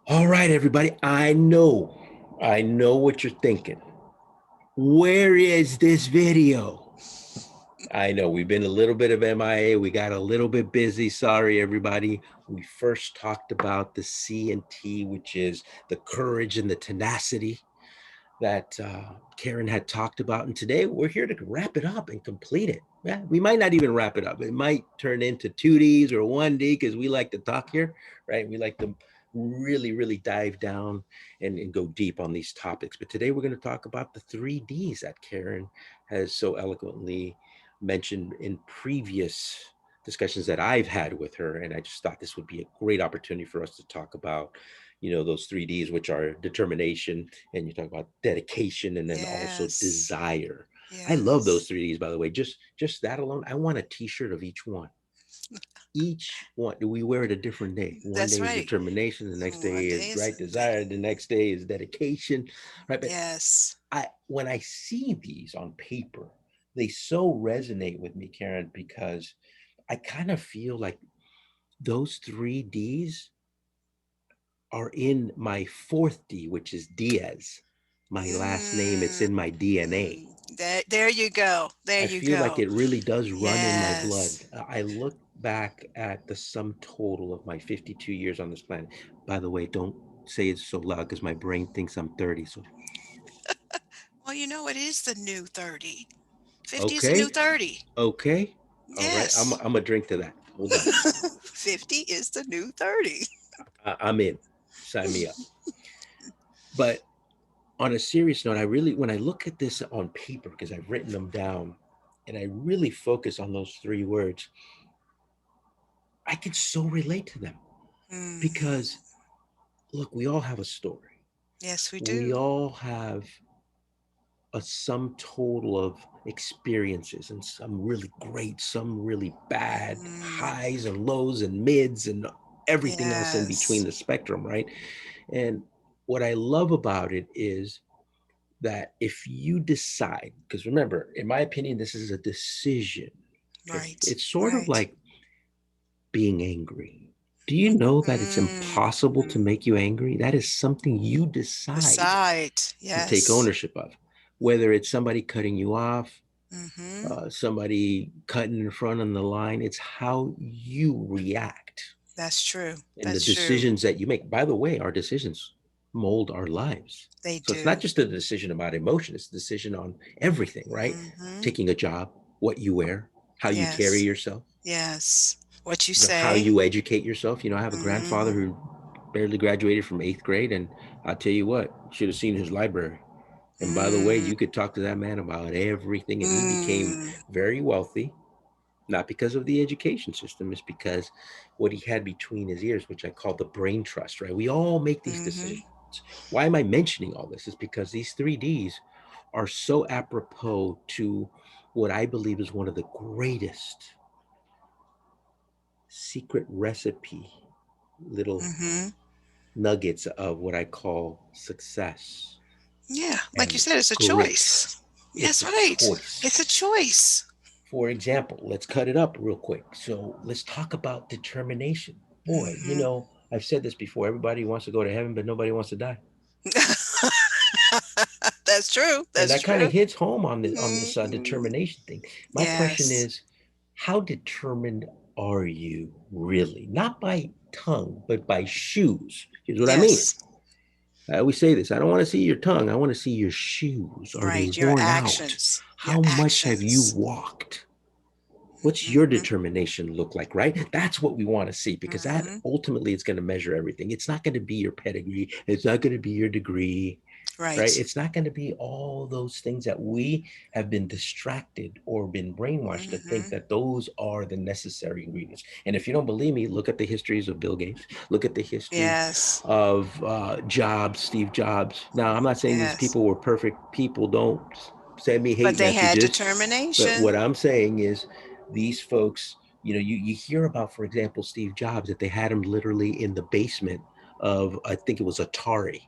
All right, everybody. I know what you're thinking. Where is this video? I know we've been a little bit of MIA. We got a little bit busy. Sorry, everybody. We first talked about the C and T, which is the courage and the tenacity that Karen had talked about. And today we're here to wrap it up and complete it. Yeah, we might not even wrap it up. It might turn into 2Ds or 1D because we like to talk here, right? We like to really dive down and go deep on these topics. But today we're going to talk about the 3Ds that Karen has so eloquently mentioned in previous discussions that I've had with her. And I just thought this would be a great opportunity for us to talk about, those 3Ds, which are determination, and you talk about dedication, and then also Yes. desire. I love those Yes. 3Ds, by the way. Just that alone, I want a T-shirt of each one. Each one, do we wear it a different day? One That's day is right. determination, the next One day day is is right desire, the next day is dedication, right? But yes. I when I see these on paper, they so resonate with me, Karen, because I kind of feel like those 3Ds are in my fourth D, which is Diaz. My last name, it's Mm, in my DNA. there you go. There I you feel like go. it really does run in my blood. Yes. I look back at the sum total of my 52 years on this planet. By the way, don't say it so loud because my brain thinks I'm 30. So, Well, it is the new 30. 50 is the new okay, 30. okay, all right. I'm Yes. I'm gonna drink to that. Hold on, 50 is the new 30. I'm in. Sign me up. But on a serious note, when I look at this on paper, because I've written them down, and I really focus on those three words, I can so relate to them Hmm. because look, we all have a story. Yes, we We do. all have a sum total of experiences, and some really great, some really bad, Mm, highs and lows and mids and everything else in between yes. the spectrum, right? And what I love about it is that if you decide, because remember, in my opinion, this is a decision, okay? Right. It's sort of Right. like being angry. Do you know that it's Mm, impossible to make you angry? That is something you decide decide. to take Yes. ownership of. Whether it's somebody cutting you off, Mm-hmm. somebody cutting in front on the line, it's how you react That's true. and the That's true. decisions that you make. By the way, our decisions mold our lives. They So it's not do. just a decision about emotion, it's a decision on everything, right? Mm-hmm. Taking a job, what you wear, how you carry Yes. yourself, Yes. What you how say. you educate yourself. I have a grandfather Mm-hmm. who barely graduated from 8th grade, and I'll tell you what, should have seen his library. And by the way, Mm, you could talk to that man about everything, and he became mm, very wealthy, not because of the education system, it's because what he had between his ears, which I call the brain trust, right? We all make these mm-hmm. decisions. Why am I mentioning all this? Is because these 3Ds are so apropos to what I believe is one of the greatest secret recipe little Mm-hmm. nuggets of what I call success Yeah. Like you and said, it's a choice. grace. It's That's a right. It's a choice. choice. For example, let's cut it up real quick. So let's talk about determination. Boy, Mm-hmm. I've said this before. Everybody wants to go to heaven, but nobody wants to die. That's true. And That's that kind of true. hits home on this Mm-hmm. determination thing. My question Yes. is, how determined are you really? Not by tongue, but by shoes. Here's what I mean. Yes. I always say this: I don't want to see your tongue. I want to see your shoes. Are they Right. Your worn out? actions. Your How much have you actions. walked? What's your Mm-hmm. determination look like, right? That's what we want to see because that Mm-hmm. ultimately is going to measure everything. It's not going to be your pedigree. It's not going to be your degree, right? Right. It's not going to be all those things that we have been distracted or been brainwashed to think Mm-hmm. that those are the necessary ingredients. And if you don't believe me, look at the histories of Bill Gates, look at the history Yes. of Jobs, Steve Jobs. Now, I'm not saying these Yes. people were perfect people. Don't send me But hate they had messages. But determination. what I'm saying is these folks, you hear about, for example, Steve Jobs, that they had him literally in the basement of, I think it was Atari,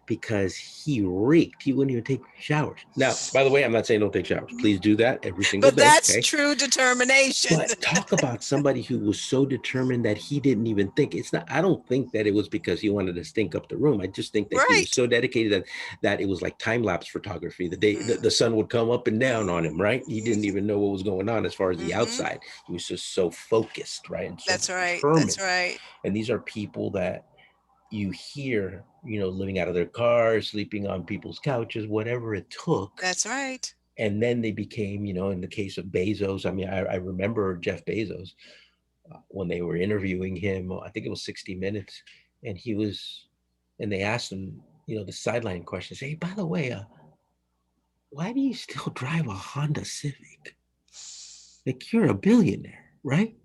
because he reeked. He wouldn't even take showers. Now, by the way, I'm not saying don't take showers. Please do that every single But day. that's Okay. true determination. But talk about somebody who was so determined that he didn't even think. It's not, I don't think that it was because he wanted to stink up the room. I just think that he was Right. so dedicated that it was like time lapse photography. The day Mm-hmm. the sun would come up and down on him, right? He didn't even know what was going on as far as the Mm-hmm. outside. He was just so focused, right? And so That's right. That's determined. right. And these are people that you hear, living out of their cars, sleeping on people's couches, whatever it took. That's right. And then they became, in the case of Bezos, I mean, I remember Jeff Bezos when they were interviewing him, I think it was 60 Minutes, and and they asked him, the sideline questions. Hey, by the way, why do you still drive a Honda Civic? Like, you're a billionaire, right?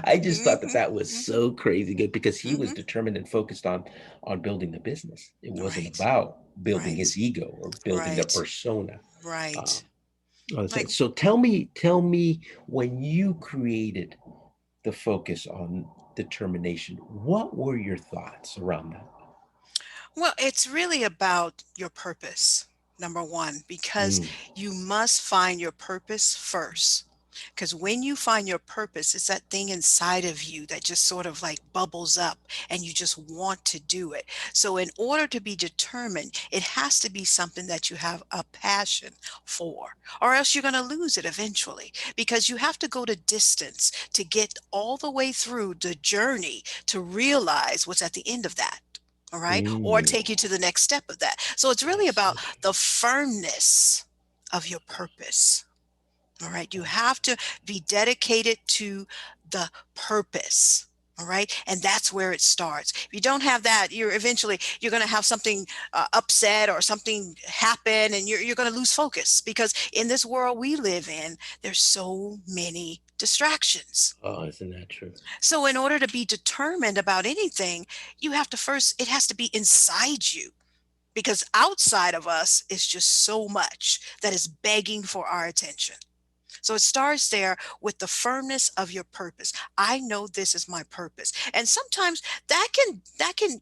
I just thought that Mm-hmm. that was Mm-hmm. so crazy good because he was Mm-hmm. determined and focused on building the business. It wasn't Right. about building Right. his ego or building the Right. persona. Right. Um, I was Like, saying, so tell me when you created the focus on determination, what were your thoughts around that? well, it's really about your purpose, number one, because Mm, you must find your purpose first. Because when you find your purpose, it's that thing inside of you that just sort of like bubbles up and you just want to do it. So, in order to be determined, it has to be something that you have a passion for, or else you're going to lose it eventually. Because you have to go to distance to get all the way through the journey to realize what's at the end of that. All right. Or mm, take you to the next step of that. So, it's I really about see. the firmness of your purpose. All right. You have to be dedicated to the purpose. All right. And that's where it starts. If you don't have that, you're going to have something upset or something happen and you're going to lose focus because in this world we live in, there's so many distractions. Oh, isn't that true? So in order to be determined about anything, you have to first, it has to be inside you because outside of us is just so much that is begging for our attention. So it starts there with the firmness of your purpose. I know this is my purpose. And sometimes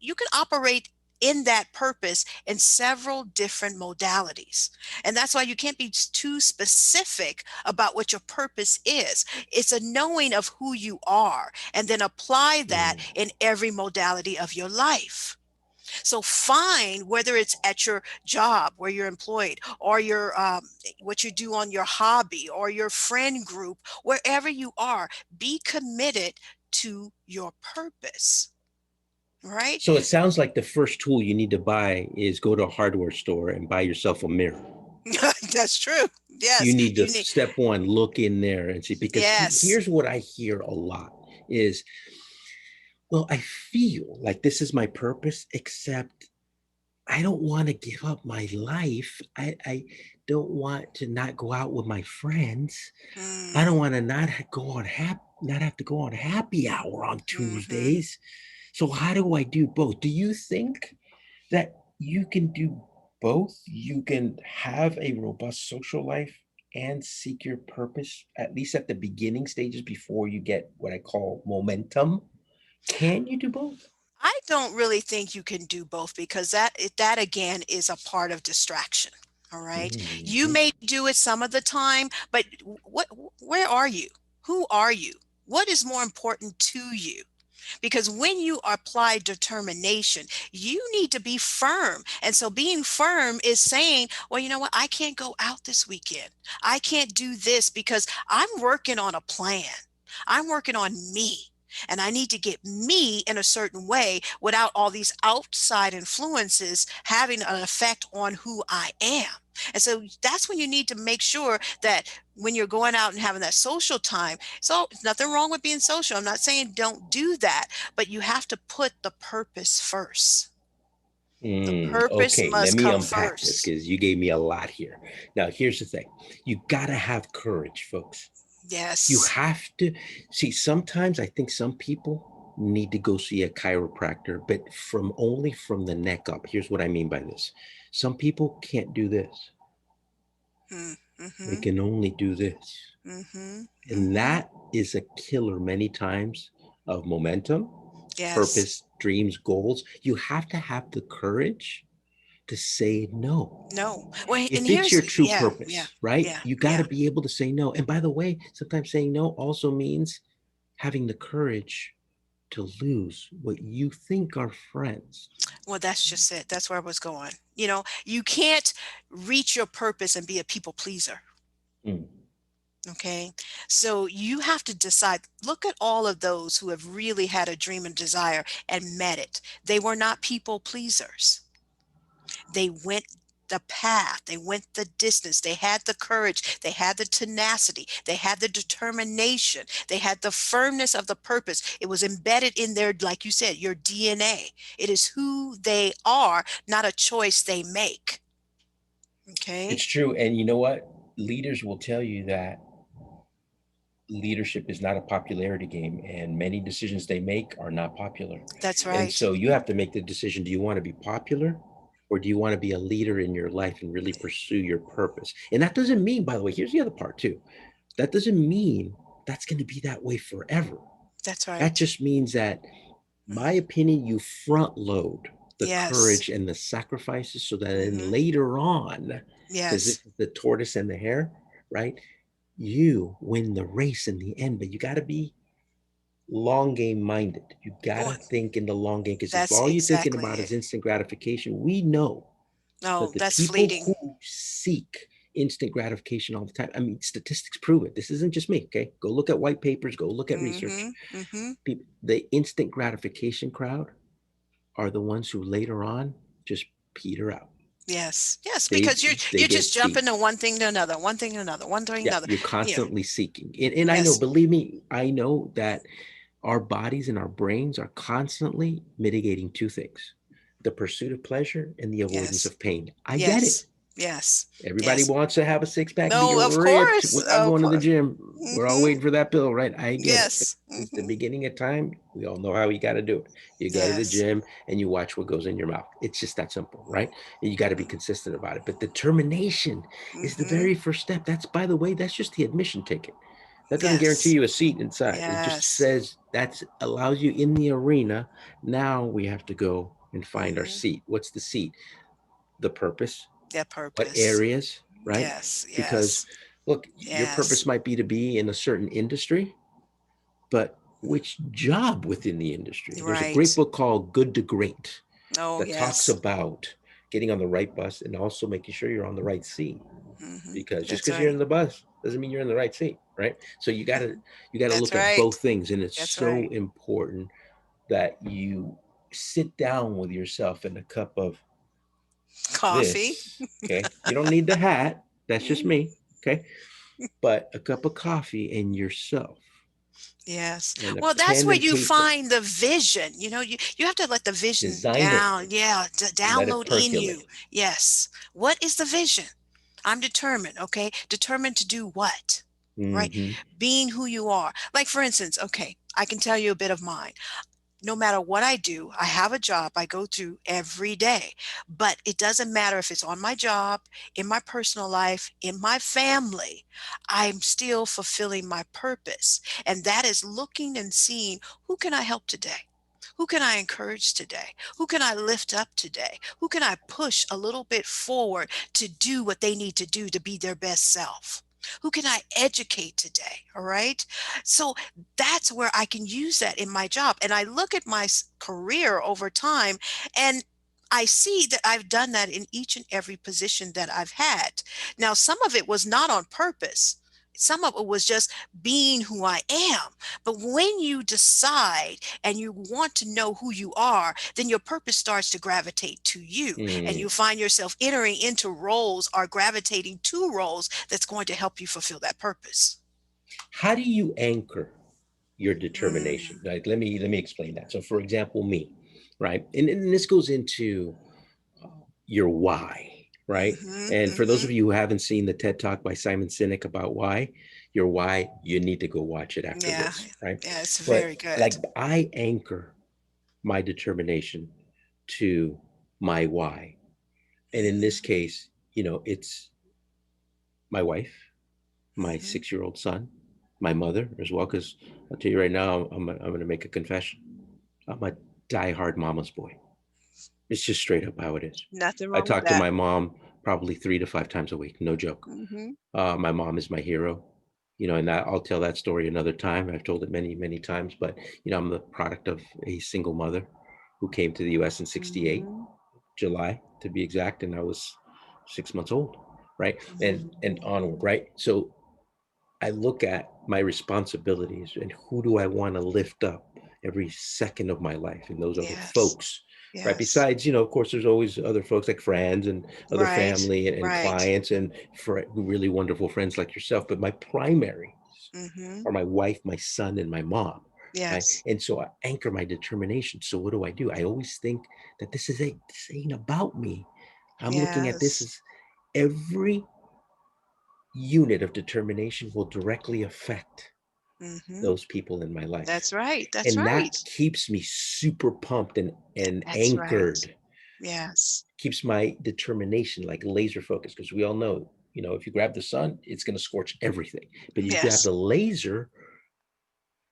you can operate in that purpose in several different modalities. And that's why you can't be too specific about what your purpose is. It's a knowing of who you are and then apply that Mm. in every modality of your life. So find whether it's at your job where you're employed or your what you do on your hobby or your friend group, wherever you are, be committed to your purpose, right? So it sounds like the first tool you need to buy is go to a hardware store and buy yourself a mirror. That's true. You Yes, need to you need. step one, look in there and see, because Yes. here's what I hear a lot is, well, I feel like this is my purpose, except I don't want to give up my life. I don't want to not go out with my friends. I Mm, don't want to not have to go on happy hour on hmm. Tuesdays. So how do I do both? Do you think that you can do both? You can have a robust social life and seek your purpose, at least at the beginning stages before you get what I call momentum. Can you do both? I don't really think you can do both because that again is a part of distraction. All right. You Mhm. may do it some of the time, but what where are you? Who are you? What is more important to you? Because when you apply determination, you need to be firm. And so being firm is saying, well, you know what? I can't go out this weekend. I can't do this because I'm working on a plan. I'm working on me. And I need to get me in a certain way without all these outside influences having an effect on who I am. And so that's when you need to make sure that when you're going out and having that social time, so nothing wrong with being social. I'm not saying don't do that, but you have to put the purpose first. The purpose Okay, let must me come unpack this first. because you gave me a lot here. Now, here's the thing, you got to have courage, folks. You Yes. have to see, sometimes I think some people need to go see a chiropractor, but from only from the neck up. Here's what I mean by this: some people can't do this, they Mm-hmm. can only do this. Mm-hmm. And Mm-hmm. that is a killer many times of momentum Yes. purpose, dreams, goals, you have to have the courage to say no. No. Well, and If it's here's your true yeah, yeah, purpose, right? yeah, You got to yeah. be able to say no. And by the way, sometimes saying no also means having the courage to lose what you think are friends. Well, that's just it. That's where I was going. You can't reach your purpose and be a people pleaser. Mm. Okay. So you have to decide. Look at all of those who have really had a dream and desire and met it. They were not people pleasers. They went the path, they went the distance, they had the courage, they had the tenacity, they had the determination, they had the firmness of the purpose. It was embedded in their, like you said, your DNA. It is who they are, not a choice they make. Okay. It's true. And you know what? Leaders will tell you that leadership is not a popularity game, and many decisions they make are not popular. That's And right. so you have to make the decision, do you want to be popular, or do you want to be a leader in your life and really pursue your purpose? And that doesn't mean, by the way, here's the other part too, that doesn't mean that's going to be that way forever. That's That right. just means that, my Hmm. opinion, you front load the Yes. courage and the sacrifices so that then Hmm. later on, because this Yes. is the tortoise and the hare, right? You win the race in the end, but you got to be long game minded. You got Oh, to think in the long game, because if that's all you're thinking exactly about it. is instant gratification, we know No, that the that's people fleeting. who seek instant gratification all the time, I mean, statistics prove it. This isn't just me, okay? Go look at white papers, go look at research. Hmm. Hmm. The instant gratification crowd are the ones who later on just peter out. Yes. Yes, They because you're they you're get just beat. jumping to one thing to another, one thing to another, one thing to Yeah, another. you're Yeah. constantly seeking. And I know, Yes. believe me, I know that our bodies and our brains are constantly mitigating two things: the pursuit of pleasure and the avoidance Yes. of pain. I get it. Yes. Yes. Everybody Yes. wants to have a six pack and be No, of ripped. course. We're not Of going to the course. gym. We're all Hmm. waiting for that pill, right? I get it. But Yes. it's the Hmm. beginning of time. We all know how you got to do it. You go to the Yes. gym and you watch what goes in your mouth. It's just that simple, right? And you got to be consistent about it. But determination is the Hmm. very first step. That's, by the way, that's just the admission ticket. That doesn't guarantee Yes. you a seat inside. It just Yes. says that allows you in the arena. Now we have to go and find our Hmm. seat. What's the seat? The purpose. Their What purpose. areas, right? Yes. Because Yes. look, your Yes. purpose might be to be in a certain industry, but which job within the industry? There's a great Right. book called Good to Great Oh, that talks yes. about getting on the right bus and also making sure you're on the right seat. Hmm. Because just That's because you're right. in the bus doesn't mean you're in the right seat, right? So Hmm. you gotta That's look at right. both things, and it's That's so right. important that you sit down with yourself in a cup of Coffee. this. Okay, you don't need the hat. That's just Mhm. me. Okay, but a cup of coffee and yourself Yes. and a Well, that's pen where and you paper. find the vision. You have to let the vision Design it down. Yeah, to and let it download in you. percolate. Yes. What is the vision? I'm determined, okay? Determined to do what? Right? Mm-hmm. Being who you are. Like, for instance, okay, I can tell you a bit of mine. No matter what I do, I have a job I go to every day. But it doesn't matter if it's on my job, in my personal life, in my family, I'm still fulfilling my purpose. And that is looking and seeing, who can I help today? Who can I encourage today? Who can I lift up today? Who can I push a little bit forward to do what they need to do to be their best self? Who can I educate today? All right. So that's where I can use that in my job. And I look at my career over time, and I see that I've done that in each and every position that I've had. Now, some of it was not on purpose. Some of it was just being who I am. But when you decide and you want to know who you are, then your purpose starts to gravitate to you. And Mm. you find yourself entering into roles or gravitating to roles that's going to help you fulfill that purpose. How do you anchor your Mm. determination? Like, let me explain that. So, for example, me, right, and this goes into your why, right? Mhm, And for those mhm. of you who haven't seen the TED Talk by Simon Sinek about why, your why, you need to go watch it after Yeah, this, right? yeah, it's But very good. like, I anchor my determination to my why. And in this Mhm, case, it's my wife, my mhm. 6 year old son, my mother as well. Because I'll tell you right now, I'm going to make a confession. I'm a diehard mama's boy. It's just straight up how it is. Nothing I wrong with talk to that. my mom probably 3 to 5 times a week. No joke. Mm-hmm. My mom is my hero. And I'll tell that story another time. I've told it many, many times, but I'm the product of a single mother who came to the US in 68, Mm-hmm. July to be exact, and I was 6 months old, right? And Mm-hmm. onward, right? So I look at my responsibilities and who do I want to lift up every second of my life, and those are the Yes. folks, right? Yes. Besides, of course, there's always other folks like friends and other Right. family and Right. clients and really wonderful friends like yourself. But my primary Mm-hmm. are my wife, my son, and my mom, right? Yes. And so I anchor my determination. So what do? I always think that this ain't about me. I'm looking at this Yes. as every unit of determination will directly affect Mm-hmm. those people in my life. That's right. That's And that right. keeps me super pumped and That's right. anchored, Yes. keeps my determination like laser focused. Because we all know, if you grab the sun, it's going to scorch everything. But you grab Yes. the laser,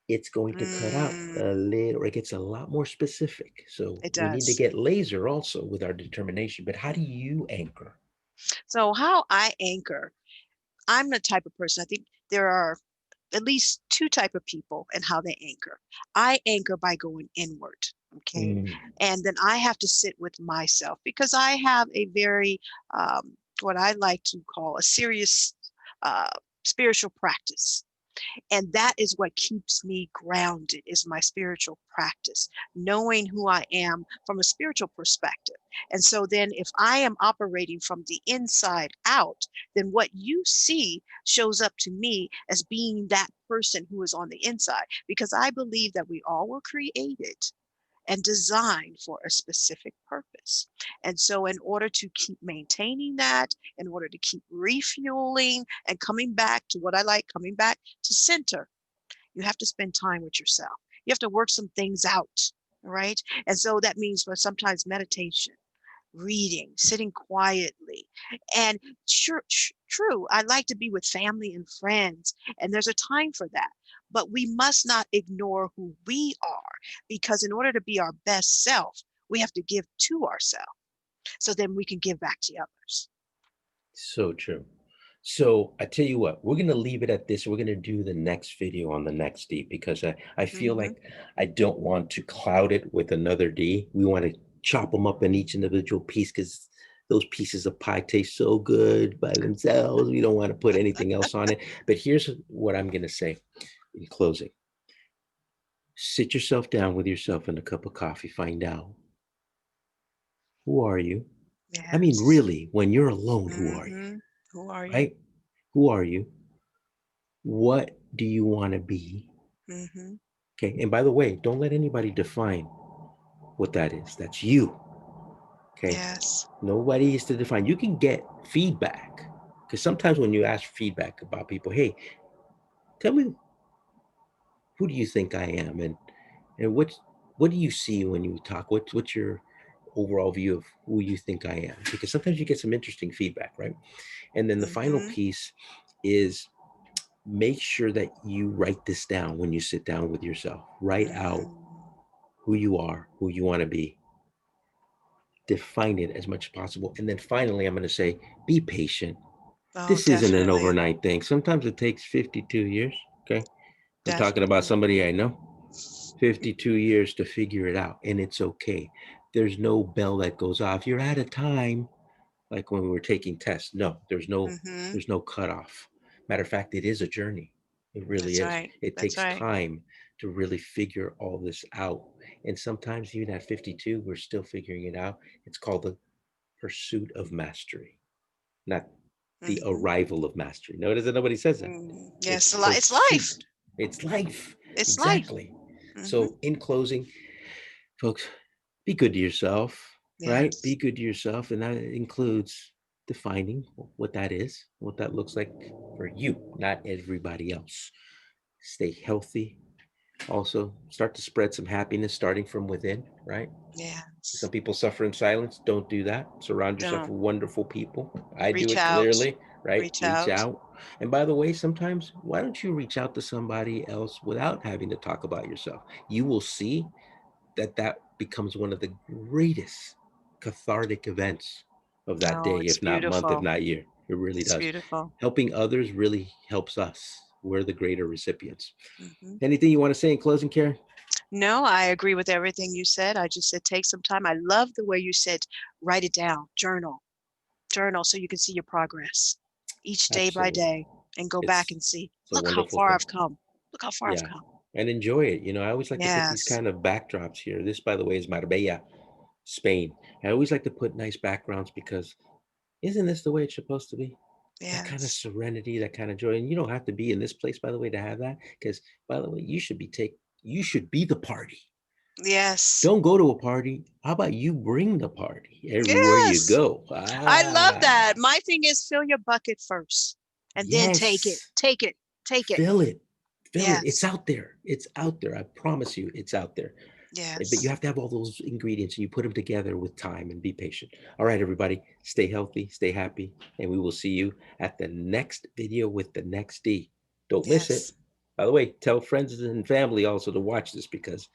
it's going to cut out a Mm, little, it gets a lot more specific. So it we need to does. get laser also with our determination. But how do you anchor? So how I anchor, I'm the type of person, I think there are at least two type of people and how they anchor. I anchor by going inward. Okay. Mm, And then I have to sit with myself because I have a very, what I like to call a serious uh, spiritual practice. And that is what keeps me grounded is my spiritual practice, knowing who I am from a spiritual perspective. And so then if I am operating from the inside out, then what you see shows up to me as being that person who is on the inside, because I believe that we all were created and designed for a specific purpose. And so, in order to keep maintaining that, in order to keep refueling and coming back to what I like, coming back to center, you have to spend time with yourself. You have to work some things out. All right. And so that means for sometimes meditation, reading, sitting quietly. And sure, true, I like to be with family and friends, and there's a time for that. But we must not ignore who we are, because in order to be our best self, we have to give to ourselves so then we can give back to others. so true. So I tell you what, we're gonna leave it at this. We're gonna do the next video on the next D because I feel Hmm. like I don't want to cloud it with another D. We want to chop them up in each individual piece because those pieces of pie taste so good by themselves. We don't want to put anything else on it. But here's what I'm gonna say in closing. Sit yourself down with yourself and a cup of coffee. Find out, who are you? I mean, Yes. really, when you're alone, who are you? Hmm. Who are you? Right? Who are you? What do you want to be? Hmm. Okay. And by the way, don't let anybody define what that is. That's you. Okay. Yes. Nobody is to define. You can get feedback because sometimes when you ask feedback about people, hey, tell me, who do you think I am, and what do you see when you talk? What's your overall view of who you think I am? Because sometimes you get some interesting feedback, right? And then the final Hmm. piece is make sure that you write this down when you sit down with yourself. Write out Hmm. who you are, who you want to be, define it as much as possible. And then finally, I'm going to say, be patient. Oh, This isn't an definitely. overnight thing. Sometimes it takes 52 years. Okay. I'm talking about Definitely. somebody I know, 52 years to figure it out. And it's okay. There's no bell that goes off. You're out of time. Like when we were taking tests. No, Hmm. there's no cutoff. Matter of fact, it is a journey. It really That's is. right. It That's takes right. time to really figure all this out. And sometimes even at 52, we're still figuring it out. It's called the pursuit of mastery, not the Hmm. arrival of mastery. Notice that nobody says that. It's Yes, it's life. pursuit. It's life. It's life. Exactly. Hmm. So in closing, folks, be good to yourself, right? Be Yes. good to yourself. And that includes defining what that is, what that looks like for you, not everybody else. Stay healthy. Also, start to spread some happiness starting from within, right? Some Yes. people suffer in silence. Don't do that. Surround yourself Don't with wonderful people. I do reach it out. clearly, right? Reach Reach out. out. And by the way, sometimes why don't you reach out to somebody else without having to talk about yourself? You will see that becomes one of the greatest cathartic events of that Oh, day, it's if not month, if beautiful. not year. It really It's does. beautiful. Helping others really helps us. We're the greater recipients. Hmm. Anything you want to say in closing, Karen? No, I agree with everything you said. I just said take some time. I love the way you said write it down, journal so you can see your progress each day by Absolutely. day and go back It's and see, it's a look how wonderful far thing. I've come. Look how far I've Yeah. come. And enjoy it. I always like to put these Yes. kind of backdrops here. This, by the way, is Marbella, Spain. I always like to put nice backgrounds because isn't this the way it's supposed to be? That kind of Yes. serenity, that kind of joy. And you don't have to be in this place, by the way, to have that. Because, by the way, you should be the party. Yes. Don't go to a party. How about you bring the party everywhere you Yes. go? I love Ah, that. My thing is fill your bucket first and then take it. yes. Take it. Take it. Fill it. Fill it. It's Yes. out there. It's out there. I promise you, it's out there. But you Yes. have to have all those ingredients and you put them together with time and be patient. All right, everybody, stay healthy, stay happy, and we will see you at the next video with the next D. Don't miss it. Yes. By the way, tell friends and family also to watch this because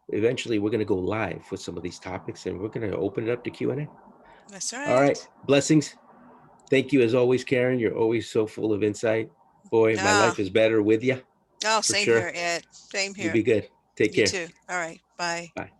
eventually we're going to go live with some of these topics and we're going to open it up to Q&A. That's All right, right. blessings. Thank you as always, Karen. You're always so full of insight. Boy, my Ah. life is better with you Oh, for same sure. here, Ed. Same You here. be good. Take You care. too. All right. Bye. Bye.